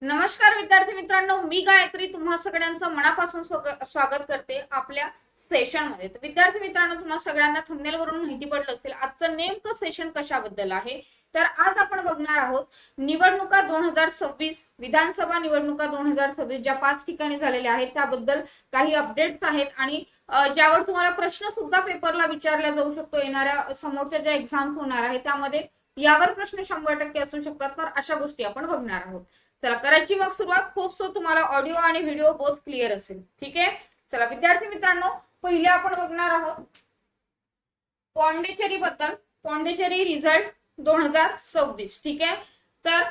नमस्कार विद्यार्थी मित्रांनो, मी गायत्री तुम्हा सगळ्यांचं मनापासून स्वागत करते आपल्या सेशन मध्ये। तर विद्यार्थी मित्रांनो, तुम्हा सगळ्यांना थंबनेल वरून माहिती पडलं असेल आजचं नेमकं सेशन कशाबद्दल आहे। तर आज आपण बघणार आहोत निवडणुका 2026 विधानसभा निवडणुका 2026 ज्या 5 ठिकाणी झालेल्या आहेत त्याबद्दल काही अपडेट्स आहेत आणि ज्यावर तुम्हाला प्रश्न सुद्धा पेपरला विचारला जाऊ शकतो। येणाऱ्या समोरच्या ज्या एक्झाम्स होणार आहेत त्यामध्ये यावर प्रश्न 100% असू शकतात। तर अशा गोष्टी आपण बघणार आहोत। चला करायची मग सुरुवात। खूप तुम्हाला ऑडिओ आणि व्हिडिओ बोथ क्लिअर असेल, ठीक आहे। चला विद्यार्थी मित्रांनो, पहिले आपण बघणार आहोत पॉंडिचेरी बद्दल। पॉंडिचेरी रिझल्ट 2026, ठीक आहे। तर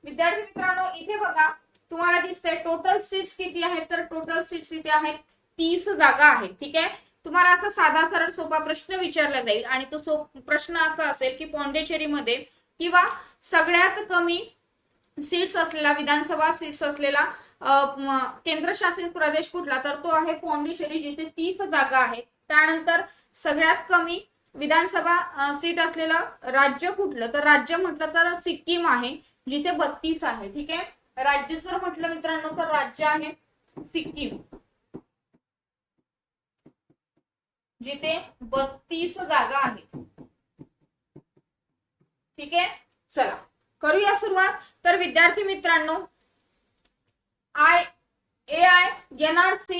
विद्यार्थी मित्रांनो, इथे बघा तुम्हाला दिसतंय टोटल सीट्स किती आहेत। तर टोटल सीट्स इथे आहेत 30 जागा आहेत, ठीक आहे। तुम्हाला असा साधा सरळ सोपा प्रश्न विचारला जाईल आणि तो प्रश्न असा असेल की पॉंडिचेरी मध्ये किंवा सगळ्यात कमी सीट्स असलेला विधानसभा सीट्स असलेला केंद्रशासित प्रदेश कुठला, तर तो आहे पॉंडिचेरी जिथे 30 जागा आहेत। त्यानंतर सगळ्यात कमी विधानसभा सीट असलेलं राज्य कुठलं, तर राज्य म्हटलं तर सिक्कीम आहे जिथे 32 आहे, ठीक आहे। राज्य जर म्हटलं मित्रांनो तर राज्य आहे सिक्कीम जिथे 32 जागा आहेत, ठीक आहे। चला करूया सुरुवात। तर विद्यार्थी मित्रांनो, एआयएनआरसी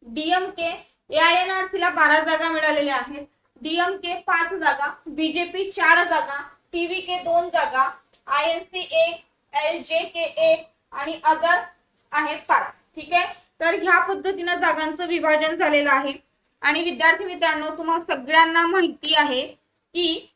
डीएमके एआयएनआरसी ला 12 जागा मिळालेल्या आहेत, डीएमके 5 जागा, बीजेपी 4 जागा, टीव्हीके 2 जागा, आयएनसी 1, एलजेके 1 आणि अदर आहेत 5, ठीक आहे। तर ह्या पद्धतीने जागांचं विभाजन झालेलं आहे। आणि विद्यार्थी मित्रांनो, तुम्हाला सगळ्यांना माहिती आहे की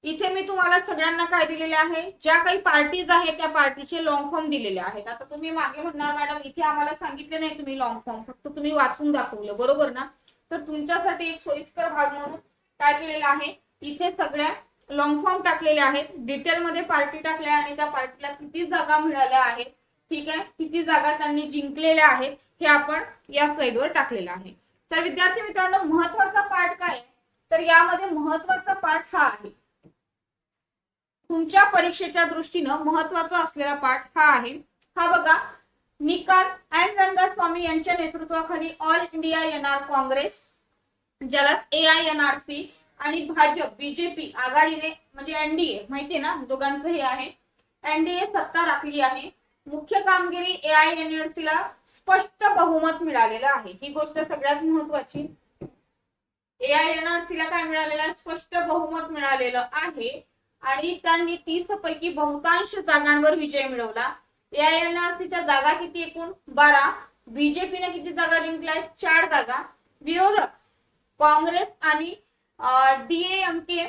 इथे मी तुम्हाला सगळ्यांना काय दिलेले आहे, ज्या काही पार्टीज आहेत त्या पार्टीचे लॉंग फॉर्म दिलेले आहेत। आता तुम्ही मागे म्हणणार मॅडम इथे आम्हाला सांगितले नाही तुम्ही लॉंग फॉर्म, फक्त तुम्ही वाचून दाखवलं, बरोबर ना। तर तुमच्यासाठी एक सोयीस्कर भाग म्हणून काय केलेलं आहे, इथे सगळ्या लॉंग फॉर्म टाकलेले आहेत, डिटेल मध्ये पार्टी टाकल्या आणि त्या पार्टीला किती जागा मिळाल्या आहेत, ठीक आहे, किती जागा त्यांनी जिंकलेल्या आहेत हे आपण या स्लाइडवर टाकलेलं आहे। तर विद्यार्थी मित्रांनो, महत्वाचा पार्ट काय आहे, तर यामध्ये महत्वाचा पार्ट हा आहे, तुमच्या परीक्षेच्या दृष्टीनं महत्वाचा असलेला पार्ट हा आहे। हा बघा, निकाल एन रंगास्वामी यांच्या नेतृत्वाखाली ऑल इंडिया एनआर काँग्रेस ज्यालाच एआयएनआरसी आणि भाजप बीजेपी आघाडीने म्हणजे एनडीए माहितीये ना दोघांचं हे आहे, एनडीए सत्ता राखली आहे। मुख्य कामगिरी एआयएनआरसी ला स्पष्ट बहुमत मिळालेलं आहे, ही गोष्ट सगळ्यात महत्वाची। एआयएनआरसी ला काय मिळालेलं आहे, स्पष्ट बहुमत मिळालेलं आहे आणि त्यांनी 30 पैकी बहुतांश जागांवर विजय मिळवला। एआयएनआरसीच्या जागा किती एकूण 12, बीजेपीने किती जागा जिंकल्या 4 जागा। विरोधक काँग्रेस आणि डीएमके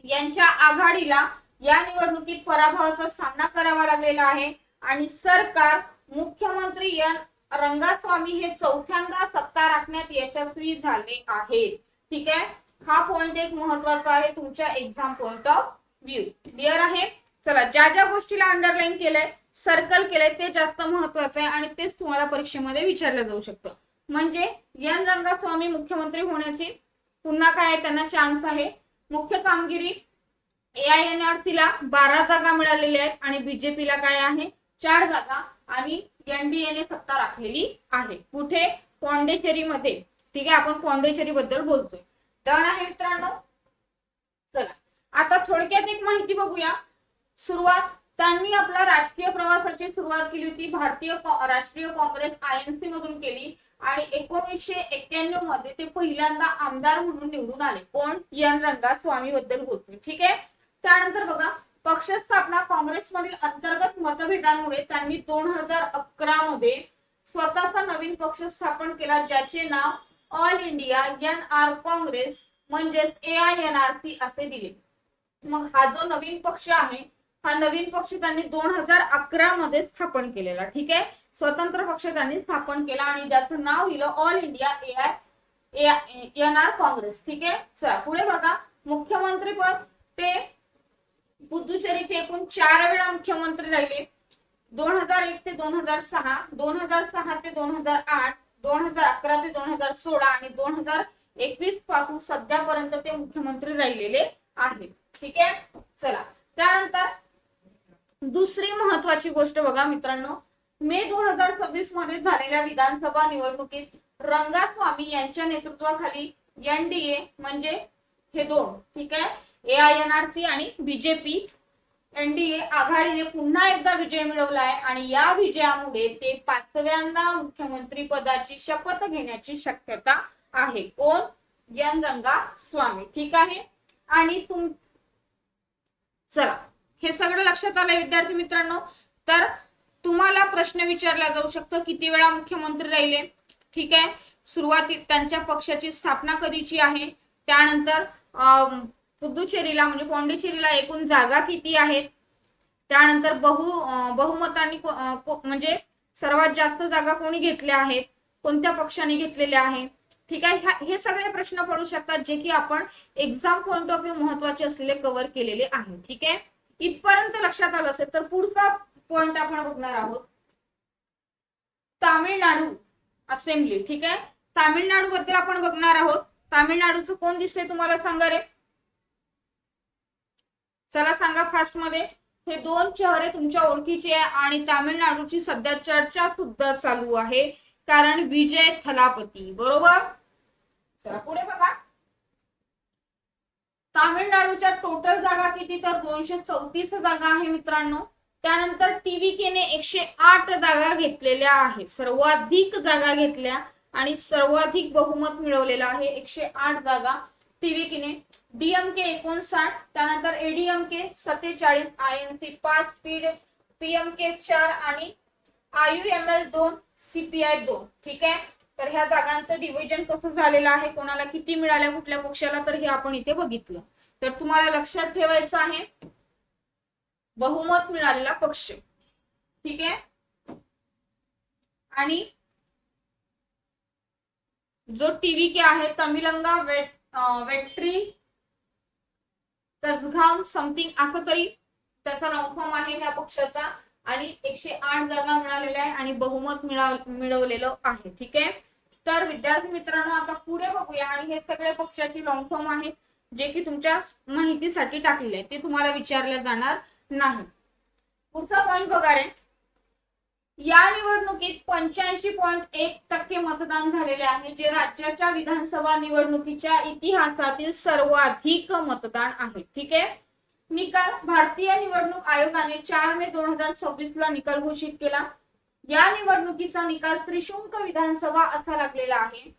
यांच्या आघाडीला या निवडणुकीत पराभवाचा सामना करावा लागलेला आहे आणि सरकार मुख्यमंत्री एन रंगास्वामी हे चौथ्यांदा सत्ता राखण्यात यशस्वी झाले आहेत, ठीक आहे। हा पॉइंट एक महत्वाचा आहे तुमच्या exam point of view, clear आहे। चला ज्या ज्या गोष्टीला अंडरलाईन केलंय सर्कल केलंय ते जास्त महत्वाचं आहे आणि तेच तुम्हाला परीक्षेमध्ये विचारलं जाऊ शकतं। म्हणजे एन रंगास्वामी मुख्यमंत्री होण्याची पुन्हा काय त्यांना चान्स आहे। मुख्य कामगिरी एआयएनआरसी ला 12 जागा मिळालेल्या आहेत आणि बीजेपीला काय आहे 4 जागा आणि एनडीएने सत्ता राखलेली आहे कुठे, पॉंडिचेरी मध्ये, ठीक आहे। आपण पॉंडिचेरी बद्दल बोलतोय, डन आहे मित्रांनो। चला आता थोडक्यात एक माहिती बघूया। सुरुवात त्यांनी आपला राजकीय प्रवासाची सुरुवात केली होती भारतीय राष्ट्रीय काँग्रेस आयएनसी मधून केली आणि 1991 मध्ये ते पहिल्यांदा आमदार म्हणून निवडून आले। कोण, एन रंगास्वामी बद्दल बोलतोय, ठीक आहे। त्यानंतर बघा पक्ष स्थापना काँग्रेसमधील अंतर्गत मतभेदांमुळे त्यांनी 2011 मध्ये स्वतःचा नवीन पक्ष स्थापन केला ज्याचे नाव ऑल इंडिया एनआर काँग्रेस म्हणजेच एआयएनआरसी असे दिले। मग हा जो नवीन पक्ष आहे हा नवीन पक्ष त्यांनी 2011 मध्ये स्थापन केलेला, ठीक आहे। स्वतंत्र पक्ष त्यांनी स्थापन केला आणि ज्याचं नाव दिलं ऑल इंडिया एआयएनआर काँग्रेस, ठीक आहे। चला पुढे बघा, मुख्यमंत्री पद ते पुदुचेरीचे एकूण 4 वेळा मुख्यमंत्री राहिले, 2001 ते 2006, 2006 ते 2008, 2011 ते 2016 आणि 2021 पासून सध्यापर्यंत ते मुख्यमंत्री राहिलेले आहेत, ठीक आहे। चला त्यानंतर दुसरी महत्वाची गोष्ट बघा मित्रांनो, मे 2026 मध्ये झालेल्या विधानसभा निवडणुकीत रंगास्वामी यांच्या नेतृत्वाखाली एनडीए म्हणजे हे दोन, ठीक आहे, AINRC आणि बीजेपी एनडीए आघाडीने पुन्हा एकदा विजय मिळवला आहे आणि या विजयामुळे ते 5व्यांदा मुख्यमंत्री पदाची शपथ घेण्याची शक्यता आहे. कोण? एन रंगास्वामी, ठीक आहे. आणि चला, हे सगळं लक्षात आलंय विद्यार्थी मित्रांनो. तर तुम्हाला प्रश्न विचारला जाऊ शकतो किती वेळा मुख्यमंत्री राहिले, ठीक आहे, सुरुवातीत त्यांच्या पक्षाची स्थापना कधीची आहे, त्यानंतर पुदुचेरीला म्हणजे पॉंडिचेरीला एकूण जागा किती आहेत, त्यानंतर बहुमतांनी म्हणजे सर्वात जास्त जागा कोणी घेतल्या आहेत, कोणत्या पक्षाने घेतलेल्या आहेत, ठीक आहे. हे सगळे प्रश्न पडू शकतात जे की आपण एक्झाम पॉइंट ऑफ व्ह्यू महत्वाचे असलेले कव्हर केलेले आहे, ठीक आहे. इथपर्यंत लक्षात आलं असेल तर पुढचा पॉइंट आपण बघणार आहोत तामिळनाडू असेंब्ली, ठीक आहे. तामिळनाडू बद्दल आपण बघणार आहोत. तामिळनाडूचं कोण दिसतंय तुम्हाला सांगा रे, चला सांगा फास्ट मध्ये. हे दोन चेहरे तुमच्या ओळखीचे आहे आणि तामिळनाडूची सध्या चर्चा सुद्धा चालू आहे, कारण विजय थलापती, बरोबर. चला पुढे बघा, तामिळनाडूच्या टोटल जागा किती, तर 234 जागा आहे मित्रांनो. त्यानंतर TVKने 108 जागा घेतलेल्या आहेत, सर्वाधिक जागा घेतल्या आणि सर्वाधिक बहुमत मिळवलेलं आहे, 108 जागा TVKने. DMK 59, त्यानंतर ADMK 47, INC 5, PMK 4 आणि IUML 2, CPI 2, ठीक आहे. तर ह्या जागांचं डिव्हिजन कसं झालेलं आहे, कोणाला किती मिळाल्या कुठल्या पक्षाला, तर हे आपण इथे बघितलं. तर तुम्हाला लक्षात ठेवायचं आहे बहुमत मिळालेला पक्ष, ठीक आहे. आणि जो TVK आहे तमिलंगा वेट्री कसघाम समथिंग असं तरी त्याचा लॉंग फॉर्म आहे ह्या पक्षाचा, आणि 108 जागा मिळालेल्या आहे आणि बहुमत मिळवलेलं आहे, ठीक आहे. तर विद्यार्थी मित्रांनो आता पुढे बघूया, आणि हे सगळे पक्षाचे लॉंग फॉर्म आहेत जे की तुमच्या माहितीसाठी टाकलेले आहे, ते तुम्हाला विचारले जाणार नाही. पुढचा पॉइंट बघा रे, या निवडणुकीत 85.1% मतदान झालेले आहे, जे राज्याच्या विधानसभा निवडणुकीच्या इतिहासातील सर्वाधिक मतदान आहे, ठीक आहे. निकाल, भारतीय निवडणूक आयोगाने 4 मे 2026 ला निकाल घोषित केला. या निवडणुकीचा निकाल त्रिशुंक विधानसभा असा लागलेला आहे.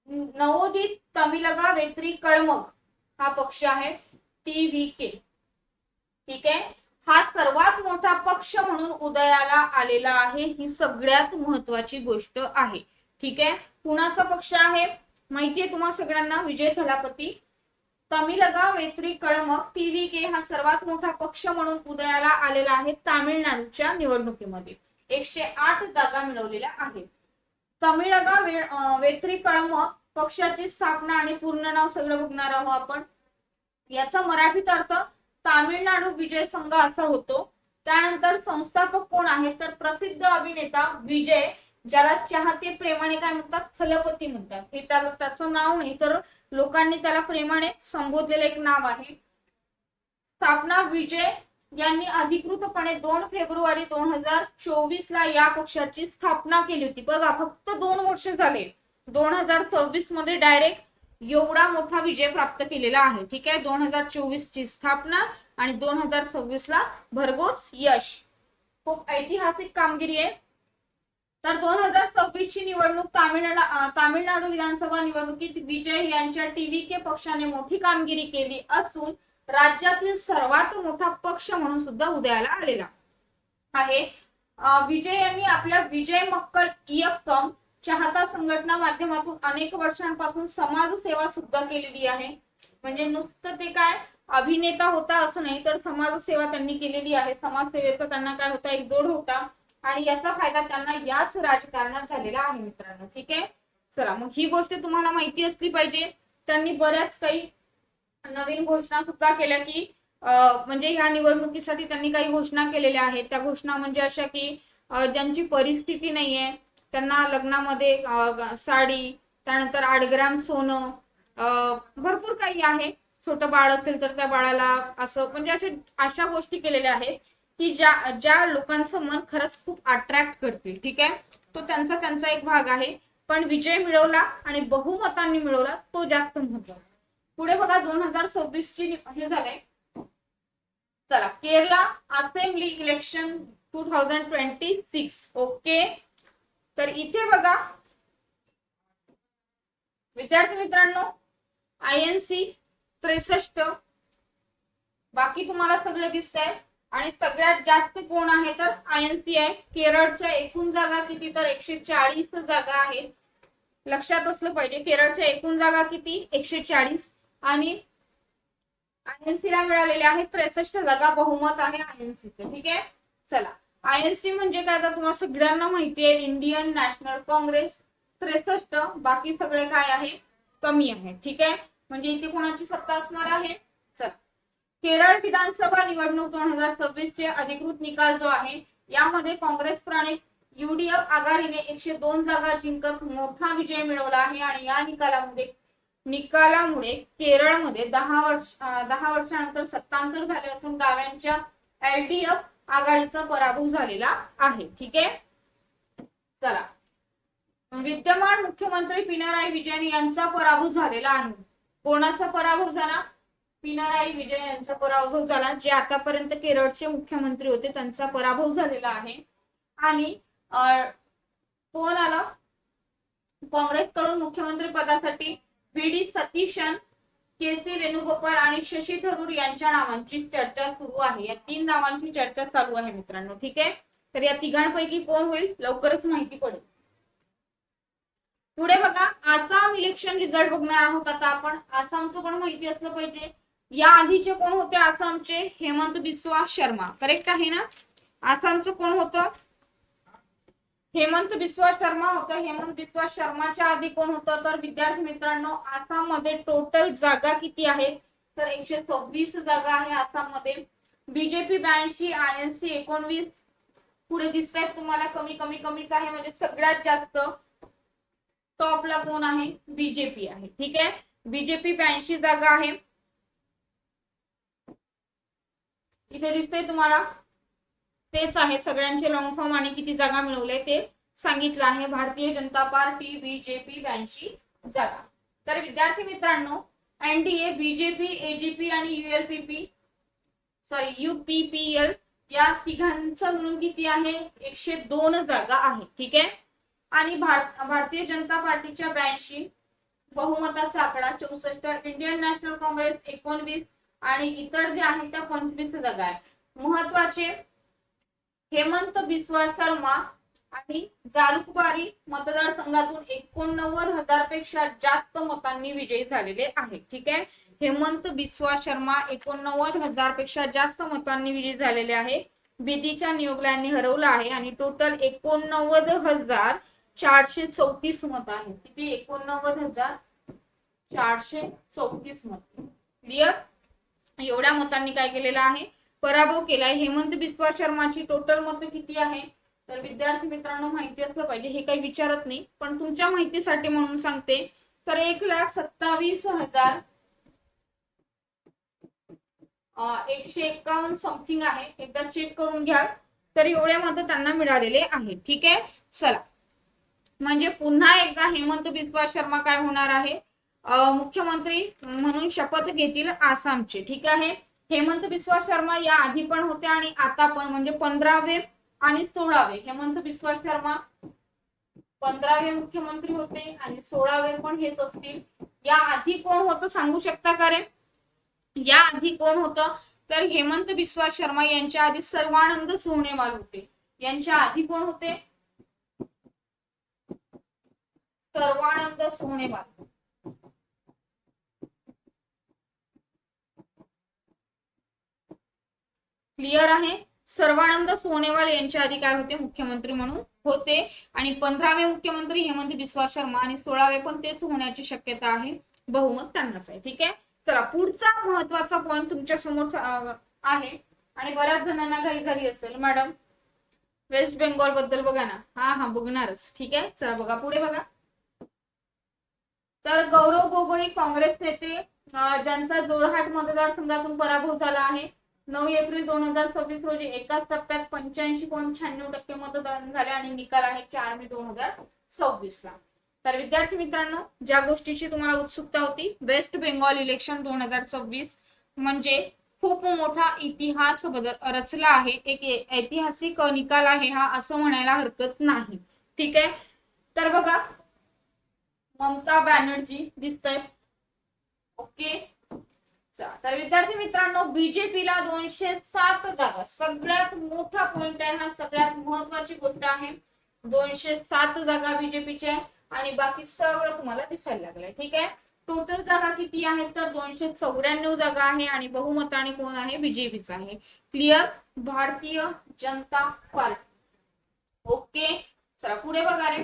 नवोदित तमिलगा वेत्री कळमग हा पक्ष आहे TVK, ठीक आहे. हा सर्वात मोठा पक्ष म्हणून उदयाला आलेला आहे, ही सगळ्यात महत्वाची गोष्ट आहे, ठीक आहे. कुणाचा पक्ष आहे माहितीये तुम्हाला सगळ्यांना, विजय थलापती. तमिलगा वेत्री कळमग TVK हा सर्वात मोठा पक्ष म्हणून उदयाला आलेला आहे तामिळनाडूच्या निवडणुकीमध्ये, 108 जागा मिळवलेल्या आहेत. तमिळगा वेत्री कळमग पक्षाची स्थापना आणि पूर्ण नाव सगळं बघणार आहोत आपण. याचा मराठीत अर्थ तामिळनाडू विजय संघ असा होतो. त्यानंतर संस्थापक कोण आहेत, तर प्रसिद्ध अभिनेता विजय, ज्याला चाहते प्रेमाने काय म्हणतात, थलपती म्हणतात. हे त्याचं नाव नाही तर लोकांनी त्याला प्रेमाने संबोधलेलं एक नाव आहे. स्थापना विजय यांनी अधिकृतपणे 2 फेब्रुवारी 2024 ला या पक्षाची स्थापना केली होती. बघा फक्त 2 वर्ष झाले, 2026 मध्ये डायरेक्ट एवढा मोठा विजय प्राप्त केलेला आहे, ठीक आहे. 2024 ची स्थापना आणि 2026 ला भरघोस यश, खूप ऐतिहासिक कामगिरी आहे. तर 2026 ची निवडणूक तामिळनाडू विधानसभा निवडणुकीत विजय यांच्या TVK पक्षाने मोठी कामगिरी केली असून राज्यातील सर्वात मोठा पक्ष म्हणून सुद्धा उदयाला आलेला आहे. विजय यांनी आपल्या विजय मक्कल इयक्कम चाहता संघटना माध्यमातून अनेक वर्षांपासून समाज सेवा सुद्धा केलेली आहे. म्हणजे नुसतं ते काय अभिनेता होता असं नाही, तर समाज सेवा त्यांनी केलेली आहे. समाजसेवेचा त्यांना काय होता, एक जोड होता आणि याचा फायदा त्यांना याच राजकारणात झालेला आहे मित्रांनो, ठीक आहे. चला मग ही गोष्ट तुम्हाला माहिती असली पाहिजे. त्यांनी बऱ्याच काही नवीन घोषणा सुद्धा केल्या की म्हणजे ह्या निवडणुकीसाठी त्यांनी काही घोषणा केलेल्या आहेत. त्या घोषणा म्हणजे अशा की ज्यांची परिस्थिती नाहीये त्यांना लग्नामध्ये साडी, त्यानंतर 8 ग्रॅम सोनं, भरपूर काही आहे. छोटं बाळ असेल तर त्या बाळाला असं म्हणजे अशा गोष्टी केलेल्या आहेत की ज्या लोकांचं मन खरंच खूप अट्रॅक्ट करतील, ठीक आहे, तो त्यांचा एक भाग आहे. पण विजय मिळवला आणि बहुमतांनी मिळवला तो जास्त महत्वाचा. पुढे बघा 2026 ची हे झालंय. चला, केरला असेंब्ली इलेक्शन 2026. ओके, तर इथे बघा विद्यार्थी मित्रांनो, INC 63, बाकी तुम्हाला सगळे दिसत आहे. आणि सगळ्यात जास्त कोण आहे तर INC आहे. केरळच्या एकूण जागा किती तर 140 जागा आहेत. लक्षात असलं पाहिजे, केरळच्या एकूण जागा किती 140 आणि INC ला मिळालेल्या आहेत 63 जागा. बहुमत आहे INC चे, ठीक आहे. चला, INC म्हणजे काय तर तुम्हाला सगळ्यांना माहिती आहे, इंडियन नॅशनल काँग्रेस 63, बाकी सगळे काय आहे कमी आहे, ठीक आहे. म्हणजे इथे कोणाची सत्ता असणार आहे. चला, केरळ विधानसभा निवडणूक 2026 चे अधिकृत निकाल जो आहे, यामध्ये काँग्रेस प्रणित UDF आघाडीने 102 जागा जिंकत मोठा विजय मिळवला आहे. आणि या निकालामुळे केरळमध्ये 10 वर्षानंतर सत्तांतर झाले असून डाव्यांच्या LDF आघाडीचा पराभव झालेला आहे, ठीक आहे. चला, विद्यमान मुख्यमंत्री पिनराई विजयन यांचा पराभव झालेला आहे. कोणाचा पराभव झाला? पिनराई विजयन यांचा पराभव झाला. जे आतापर्यंत केरळचे मुख्यमंत्री होते त्यांचा पराभव झालेला आहे. आणि कोण आलं काँग्रेसकडून मुख्यमंत्री पदासाठी? VD सतीशन, KC वेणुगोपाल आणि शशी थरूर यांच्या नावांची चर्चा सुरू आहे. या 3 नावांची चर्चा चालू आहे मित्रांनो, ठीक आहे. तर या तिघांपैकी कोण होईल लवकरच माहिती पडेल. पुढे बघा, आसाम इलेक्शन रिझल्ट बघणार आहोत आता आपण. आसामचं पण माहिती असलं पाहिजे. या आधीचे कोण होते आसामचे? हेमंत बिस्वा शर्मा, करेक्ट आहे ना. आसामचं कोण होतं? हेमंत बिस्वा शर्मा होतं. हेमंत बिस्वा शर्माच्या आधी कोण होतं तर विद्यार्थी मित्रांनो, आसाम मध्ये टोटल जागा किती आहेत तर 126 जागा आहे आसाम मध्ये. BJP 82, INC 19. पुढे दिसत तुम्हाला कमीच आहे, म्हणजे सगळ्यात जास्त टॉपला कोण आहे? BJP आहे, ठीक आहे. BJP 82 जागा आहे. इथे दिसतंय तुम्हाला, तेच आहे सगळ्यांचे लॉंग फॉर्म आणि किती जागा मिळवले ते सांगितलं आहे. भारतीय जनता पार्टी BJP 82 जागा. तर विद्यार्थी मित्रांनो, NDA, BJP, AGP आणि UPPL या तिघांचं मिळून किती आहे? 102 जागा आहे, ठीक आहे. आणि भारतीय जनता पार्टीच्या 82, बहुमताचा आकडा 64, इंडियन नॅशनल काँग्रेस 19 आणि इतर जे आहेत त्या 25 जागा आहेत. महत्वाचे, हेमंत बिस्वा शर्मा आणि जालुकबारी मतदारसंघातून 89,000 पेक्षा जास्त मतांनी विजयी झालेले आहेत, ठीक आहे. हेमंत बिस्वा शर्मा 89,000 पेक्षा जास्त मतांनी विजयी झालेले आहे. बिदीच्या नियोगल्यांनी हरवलं आहे आणि टोटल 89,434 मत आहेत. किती? 89,434 मत. क्लिअर? एवढ्या मतांनी काय केलेलं आहे? पराभव केलाय. हेमंत बिस्वा शर्माची टोटल मत किती आहे तर विद्यार्थी मित्रांनो माहिती असलं पाहिजे, हे काही विचारत नाही पण तुमच्या माहितीसाठी म्हणून सांगते. तर 1,27,151 समथिंग आहे. एकदा चेक करून घ्या. तर एवढे मत त्यांना मिळालेले आहे, ठीक आहे. चला, म्हणजे पुन्हा एकदा हेमंत बिस्वा शर्मा काय होणार आहे? मुख्यमंत्री म्हणून शपथ घेतील आसामचे, ठीक आहे. हेमंत बिस्वा शर्मा या आधी पण होते आणि आता पण, म्हणजे 15वे आणि 16वे. हेमंत बिस्वा शर्मा 15वे मुख्यमंत्री होते आणि 16वे पण हेच असतील. या आधी कोण होतं सांगू शकता का रे? या आधी कोण होतं तर हेमंत बिस्वा शर्मा यांच्या आधी सर्वानंद सोनोवाल होते. यांच्या आधी कोण होते? सर्वानंद सोनोवाल. क्लिअर आहे? सर्वानंद सोनोवाल यांच्या आधी काय होते? मुख्यमंत्री म्हणून होते. आणि 15वे मुख्यमंत्री हेमंत बिस्वा शर्मा आणि 16वे पण तेच होण्याची शक्यता आहे. बहुमत त्यांनाच आहे, ठीक आहे. चला, पुढचा महत्वाचा पॉइंट तुमच्या समोर आहे आणि बऱ्याच जणांना घाई झाली असेल, मॅडम वेस्ट बेंगॉल बद्दल बघा ना. हा बघणारच, ठीक आहे. चला बघा, पुढे बघा. तर गौरव गोगोई काँग्रेस नेते ज्यांचा जोरहाट मतदारसंघातून पराभव झाला आहे, 9 एप्रिल 2026 रोजी एकाच टप्प्यात 85.96% मतदान झाले आणि निकाल आहे 4 मे 2026 ला. तर विद्यार्थी मित्रांनो, ज्या गोष्टीची तुम्हाला उत्सुकता होती, वेस्ट बेंगॉल इलेक्शन 2026 म्हणजे खूप मोठा इतिहास रचला आहे, एक ऐतिहासिक निकाल आहे हा, असं म्हणायला हरकत नाही. ठीक आहे. तर बघा, ममता बॅनर्जी दिसतंय. ओके. तर विद्यार्थी मित्रांनो, बीजेपीला 207 जागा, सगळ्यात मोठा पॉइंट आहे हा, सगळ्यात महत्वाची गोष्ट आहे. 207 जागा बीजेपीच्या आणि बाकी सगळं तुम्हाला दिसायला लागलंय. ठीक आहे. टोटल जागा किती आहेत तर 294 जागा आहे आणि बहुमताने कोण आहे, बीजेपीचा आहे. Clear. Bharatiya Janata party. Okay. चला पुढे बघा रे.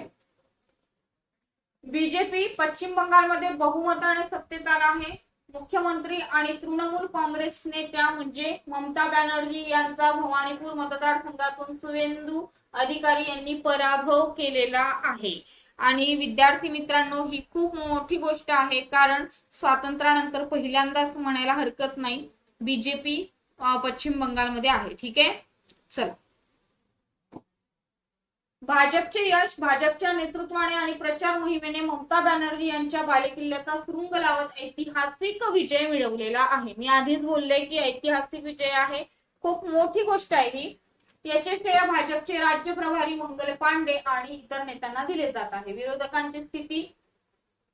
बीजेपी पश्चिम बंगालमध्ये बहुमताने सत्तेत आला आहे. मुख्यमंत्री आणि तृणमूल काँग्रेस नेत्या म्हणजे ममता बॅनर्जी यांचा भवानीपूर मतदारसंघातून सुवेंदू अधिकारी यांनी पराभव केलेला आहे. आणि विद्यार्थी मित्रांनो, ही खूप मोठी गोष्ट आहे, कारण स्वातंत्र्यानंतर पहिल्यांदाच म्हणायला हरकत नाही बीजेपी पश्चिम बंगालमध्ये आहे. ठीक आहे. चला, भाजपचे यश. भाजपच्या नेतृत्वाने आणि प्रचार मोहिमेने ममता बॅनर्जी यांच्या बालेकिल्ल्याचा सुरुंग लावत ऐतिहासिक विजय मिळवलेला आहे. मी आधीच बोलले की ऐतिहासिक विजय आहे, खूप मोठी गोष्ट आहे ही. याचे श्रेय भाजपचे राज्य प्रभारी मंगल पांडे आणि इतर नेत्यांना दिले जात आहे. विरोधकांची स्थिती,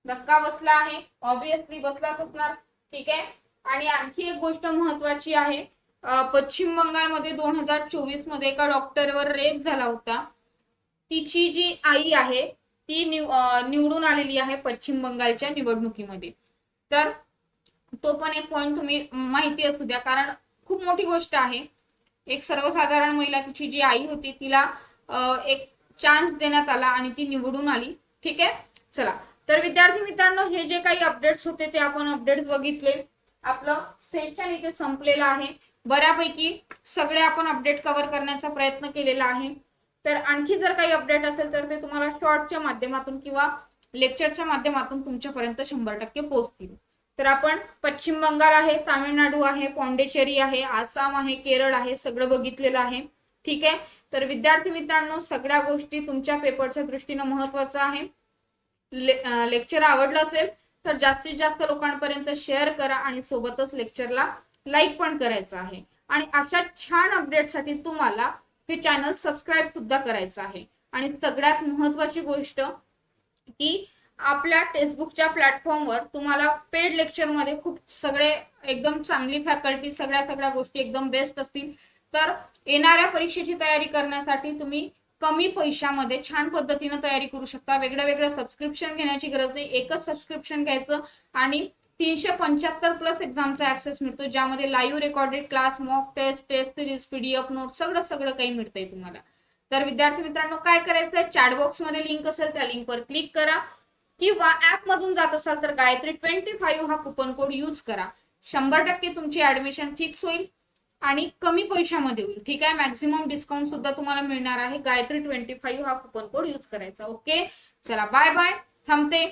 धक्का बसला आहे, ऑब्विसली बसलाच असणार. ठीक आहे. आणि आणखी एक गोष्ट महत्वाची आहे, पश्चिम बंगालमध्ये 2024 मध्ये एका डॉक्टरवर रेप झाला होता. तिची जी आई आहे ती निवडून आलेली आहे पश्चिम बंगालच्या निवडणुकीमध्ये. तर तो पण एक पॉइंट तुम्ही माहिती असू द्या, कारण खूप मोठी गोष्ट आहे. एक सर्वसाधारण महिला, तिची जी आई होती, तिला एक चान्स देण्यात आला आणि ती निवडून आली. ठीक आहे. चला, तर विद्यार्थी मित्रांनो, हे जे काही अपडेट्स होते ते आपण अपडेट्स बघितले. आपलं सेशन इथे संपलेलं आहे. बऱ्यापैकी सगळे आपण अपडेट कव्हर करण्याचा प्रयत्न केलेला आहे. तर आणखी जर काही अपडेट असेल तर ते तुम्हाला शॉर्टच्या माध्यमातून किंवा लेक्चरच्या माध्यमातून तुमच्यापर्यंत 100% पोहोचतील. तर आपण पश्चिम बंगाल आहे, तामिळनाडू आहे, पॉंडिचेरी आहे, आसाम आहे, केरळ आहे, सगळं बघितलेलं आहे. ठीक आहे. तर विद्यार्थी मित्रांनो, सगळ्या गोष्टी तुमच्या पेपरच्या दृष्टीने महत्वाचं आहे. लेक्चर आवडलं असेल तर जास्तीत जास्त लोकांपर्यंत शेअर करा आणि सोबतच लेक्चरला लाईक पण करायचं आहे. आणि अशा छान अपडेटसाठी तुम्हाला हे चॅनल सबस्क्राईब सुद्धा करायचं आहे. आणि सगळ्यात महत्वाची गोष्ट की आपल्या टेक्स्टबुकच्या प्लॅटफॉर्मवर तुम्हाला पेड लेक्चर मध्ये खूप सगळे एकदम चांगली फॅकल्टी, सगळ्या गोष्टी एकदम बेस्ट असतील. तर येणाऱ्या परीक्षेची तयारी करण्यासाठी तुम्ही कमी पैशामध्ये छान पद्धतीने तयारी करू शकता. वेगळं सबस्क्रिप्शन घेण्याची गरज नाही, एकच सबस्क्रिप्शन घ्यायचं आणि 375 प्लस एक्झामचा ऍक्सेस मिळतो, ज्यामध्ये live recorded class, mock test, test series, PDF note, सगळं काही मिळतंय तुम्हाला. तर विद्यार्थी मित्रांनो, काय करायचंय, चॅट बॉक्स मध्ये लिंक असेल त्या लिंकवर क्लिक करा किंवा ऍप मधून जात असाल तर गायत्री 25 हा कुपन कोड यूज करा. 100% तुमची ऍडमिशन फिक्स होईल आणि कमी पैशामध्ये होईल. ठीक आहे. मॅक्झिमम डिस्काउंट सुद्धा तुम्हाला मिळणार आहे. गायत्री 25 हा कुपन कोड यूज करायचा. ओके. चला, बाय बाय. थांबते.